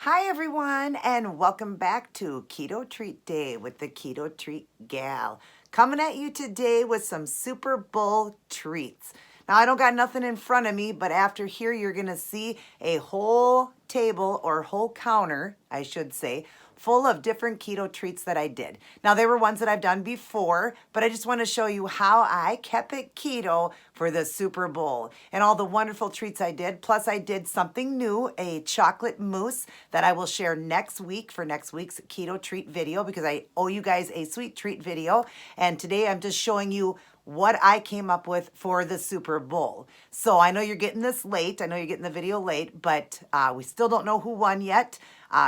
Hi everyone, and welcome back to Keto Treat Day with the Keto Treat Gal. Coming at you today with some Super Bowl treats. Now I don't got nothing in front of me, but after here you're gonna see a whole table or whole counter, I should say, full of different keto treats that I did. Now they were ones that I've done before, but I just want to show you how I kept it keto for the Super Bowl and all the wonderful treats I did. Plus I did something new, a chocolate mousse that I will share next week for next week's keto treat video because I owe you guys a sweet treat video. And today I'm just showing you what I came up with for the Super Bowl. So I know you're getting this late. I know you're getting the video late, but we still don't know who won yet.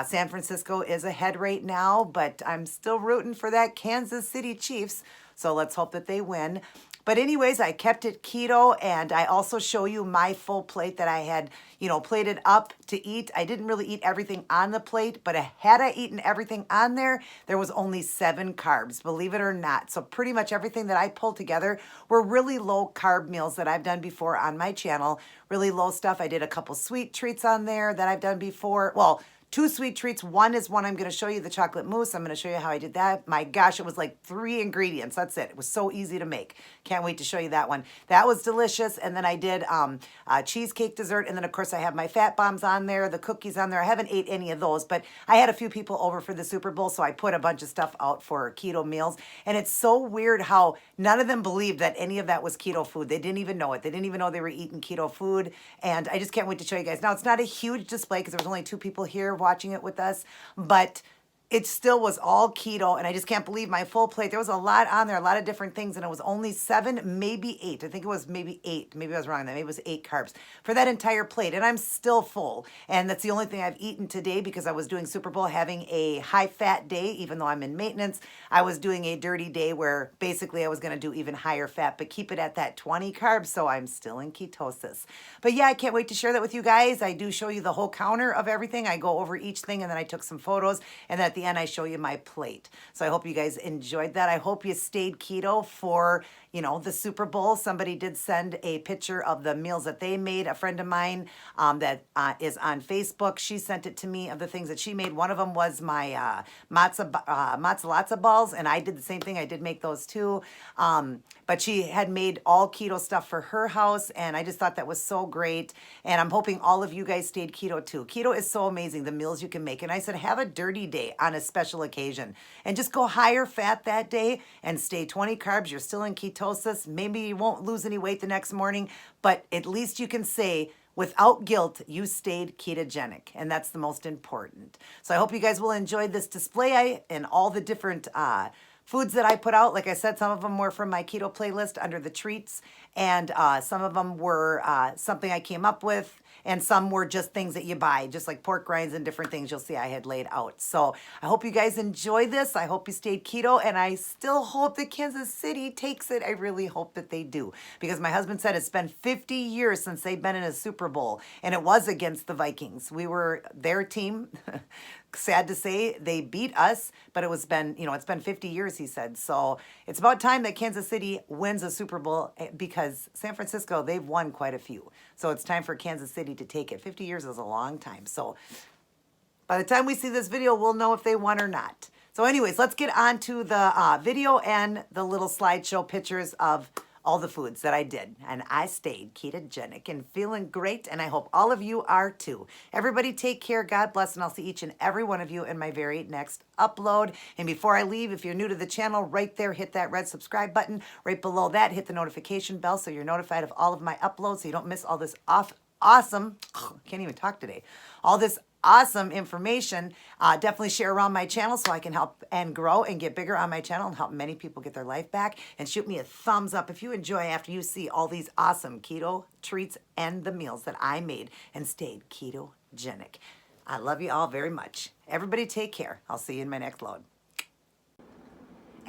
San Francisco is ahead right now, but I'm still rooting for that Kansas City Chiefs. So let's hope that they win. But anyways, I kept it keto, and I also show you my full plate that I had, plated up to eat. I didn't really eat everything on the plate, but had I eaten everything on there, there was only 7 carbs, believe it or not. So pretty much everything that I pulled together were really low carb meals that I've done before on my channel. Really low stuff. I did a couple sweet treats on there that I've done before. Well, 2 sweet treats. One is one I'm going to show you, the chocolate mousse. I'm going to show you how I did that. My gosh, it was like 3 ingredients. That's it. It was so easy to make. Can't wait to show you that one. That was delicious. And then I did a cheesecake dessert. And then, of course, I have my fat bombs on there, the cookies on there. I haven't ate any of those, but I had a few people over for the Super Bowl, so I put a bunch of stuff out for keto meals. And it's so weird how none of them believed that any of that was keto food. They didn't even know it. They didn't even know they were eating keto food. And I just can't wait to show you guys. Now, it's not a huge display because there was only 2 people here watching it with us, but it still was all keto, and I just can't believe my full plate. There was a lot on there, a lot of different things, and it was only 7, maybe 8. I think it was maybe 8. Maybe I was wrong on that. Maybe it was 8 carbs for that entire plate, and I'm still full. And that's the only thing I've eaten today because I was doing Super Bowl, having a high-fat day, even though I'm in maintenance. I was doing a dirty day where basically I was going to do even higher fat, but keep it at that 20 carbs, so I'm still in ketosis. But yeah, I can't wait to share that with you guys. I do show you the whole counter of everything. I go over each thing, and then I took some photos, and then at the end I show you my plate. So I hope you guys enjoyed that. I hope you stayed keto for, the Super Bowl. Somebody did send a picture of the meals that they made. A friend of mine that is on Facebook, she sent it to me of the things that she made. One of them was my matzo balls, and I did the same thing. I did make those too. But she had made all keto stuff for her house, and I just thought that was so great. And I'm hoping all of you guys stayed keto too. Keto is so amazing, the meals you can make. And I said, have a dirty day on a special occasion and just go higher fat that day and stay 20 carbs. You're still in ketosis. Maybe you won't lose any weight the next morning, but at least you can say, without guilt, you stayed ketogenic, and that's the most important. So I hope you guys will enjoy this display and all the different foods that I put out. Like I said, some of them were from my keto playlist under the treats, and some of them were something I came up with, and some were just things that you buy, just like pork rinds and different things you'll see I had laid out. So I hope you guys enjoy this. I hope you stayed keto, and I still hope that Kansas City takes it. I really hope that they do, because my husband said it's been 50 years since they've been in a Super Bowl, and it was against the Vikings. We were their team. Sad to say, they beat us, but it's been 50 years, he said. So it's about time that Kansas City wins a Super Bowl, because San Francisco, they've won quite a few. So it's time for Kansas City to take it. 50 years is a long time. So by the time we see this video, we'll know if they won or not. So anyways, let's get on to the video and the little slideshow pictures of all the foods that I did. And I stayed ketogenic and feeling great, and I hope all of you are too. Everybody take care, God bless, and I'll see each and every one of you in my very next upload. And before I leave, if you're new to the channel, right there, hit that red subscribe button. Right below that, hit the notification bell so you're notified of all of my uploads so you don't miss all this awesome, can't even talk today, all this awesome information. Definitely share around my channel so I can help and grow and get bigger on my channel and help many people get their life back. And shoot me a thumbs up if you enjoy after you see all these awesome keto treats and the meals that I made and stayed ketogenic. I love you all very much. Everybody take care. I'll see you in my next load.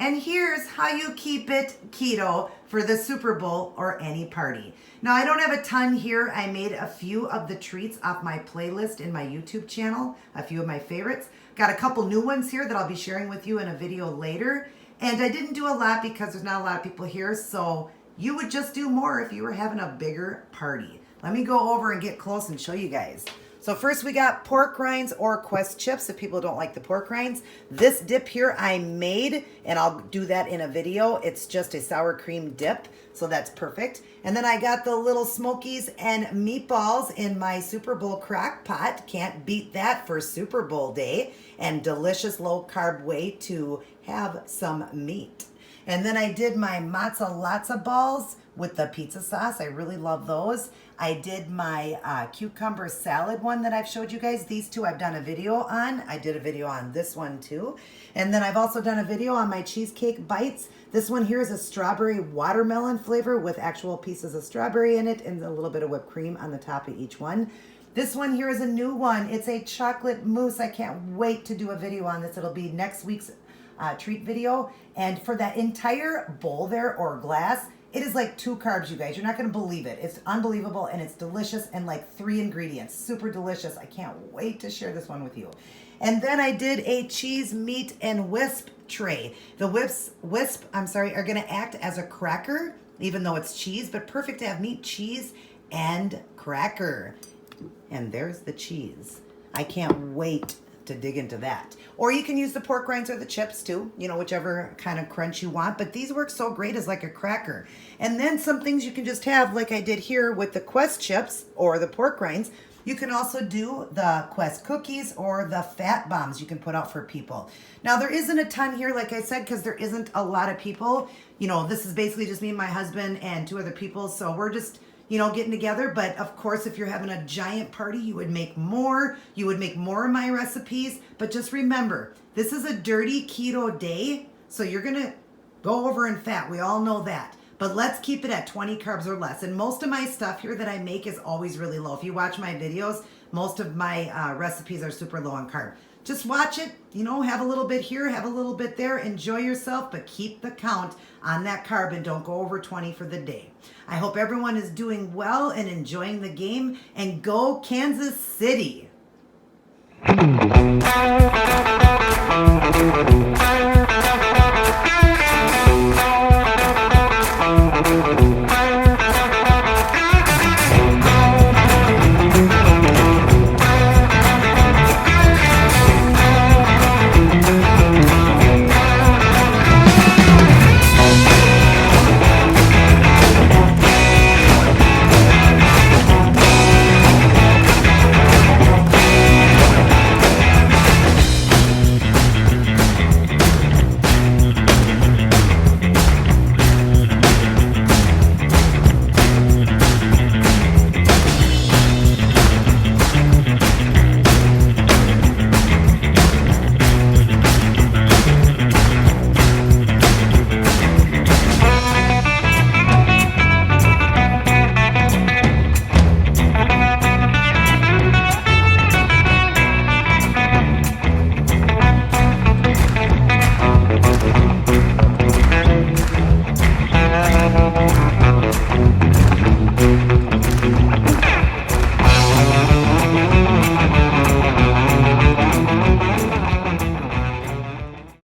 And here's how you keep it keto for the Super Bowl or any party. Now, I don't have a ton here. I made a few of the treats off my playlist in my YouTube channel, a few of my favorites. Got a couple new ones here that I'll be sharing with you in a video later. And I didn't do a lot because there's not a lot of people here, so you would just do more if you were having a bigger party. Let me go over and get close and show you guys. So first we got pork rinds or Quest chips if people don't like the pork rinds. This dip here I made, and I'll do that in a video. It's just a sour cream dip, so that's perfect. And then I got the little smokies and meatballs in my Super Bowl crock pot. Can't beat that for Super Bowl day. And delicious low carb way to have some meat. And then I did my mozzarella balls with the pizza sauce. I really love those. I did my cucumber salad one that I've showed you guys. These two I've done a video on. I did a video on this one too. And then I've also done a video on my cheesecake bites. This one here is a strawberry watermelon flavor with actual pieces of strawberry in it and a little bit of whipped cream on the top of each one. This one here is a new one. It's a chocolate mousse. I can't wait to do a video on this. It'll be next week's treat video. And for that entire bowl there or glass, it is like 2 carbs, you guys. You're not going to believe it. It's unbelievable and it's delicious and like 3 ingredients. Super delicious. I can't wait to share this one with you. And then I did a cheese, meat, and wisp tray. The wisp, are going to act as a cracker, even though it's cheese, but perfect to have meat, cheese, and cracker. And there's the cheese. I can't wait to dig into that. Or you can use the pork rinds or the chips too, you know, whichever kind of crunch you want. But these work so great as like a cracker. And then some things you can just have like I did here with the Quest chips or the pork rinds. You can also do the Quest cookies or the fat bombs you can put out for people. Now there isn't a ton here, like I said, because there isn't a lot of people. You know, this is basically just me and my husband and 2 other people. So we're just, you know, getting together. But of course, if you're having a giant party, you would make more. You would make more of my recipes. But just remember, this is a dirty keto day. So you're going to go over in fat. We all know that. But let's keep it at 20 carbs or less. And most of my stuff here that I make is always really low. If you watch my videos, most of my recipes are super low on carb. Just watch it, you know, have a little bit here, have a little bit there, enjoy yourself, but keep the count on that carb and don't go over 20 for the day. I hope everyone is doing well and enjoying the game, and go Kansas City.